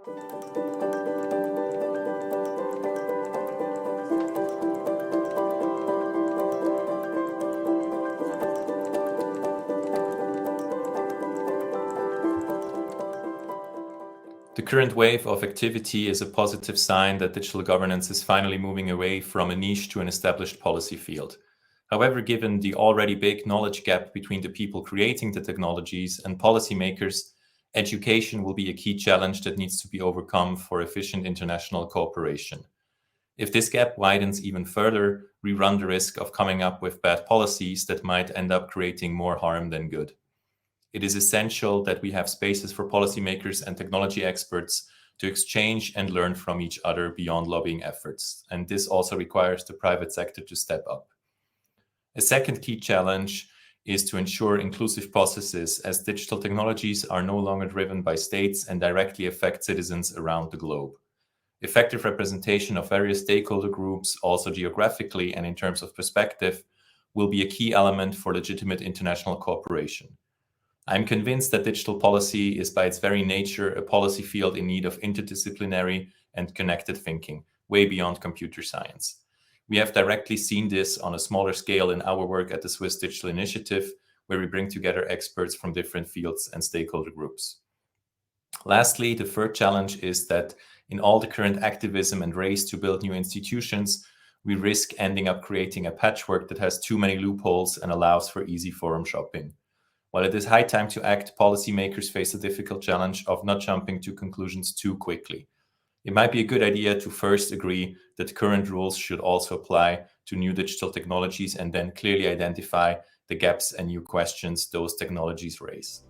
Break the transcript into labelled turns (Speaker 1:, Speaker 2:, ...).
Speaker 1: The current wave of activity is a positive sign that digital governance is finally moving away from a niche to an established policy field. However, given the already big knowledge gap between the people creating the technologies and policymakers, education will be a key challenge that needs to be overcome for efficient international cooperation. If this gap widens even further, we run the risk of coming up with bad policies that might end up creating more harm than good. It is essential that we have spaces for policymakers and technology experts to exchange and learn from each other beyond lobbying efforts. And this also requires the private sector to step up. A second key challenge is to ensure inclusive processes, as digital technologies are no longer driven by states and directly affect citizens around the globe. Effective representation of various stakeholder groups, also geographically and in terms of perspective, will be a key element for legitimate international cooperation. I'm convinced that digital policy is by its very nature a policy field in need of interdisciplinary and connected thinking, way beyond computer science. We have directly seen this on a smaller scale in our work at the Swiss Digital Initiative, where we bring together experts from different fields and stakeholder groups. Lastly, the third challenge is that in all the current activism and race to build new institutions, we risk ending up creating a patchwork that has too many loopholes and allows for easy forum shopping. While it is high time to act, policymakers face the difficult challenge of not jumping to conclusions too quickly. It might be a good idea to first agree that current rules should also apply to new digital technologies and then clearly identify the gaps and new questions those technologies raise.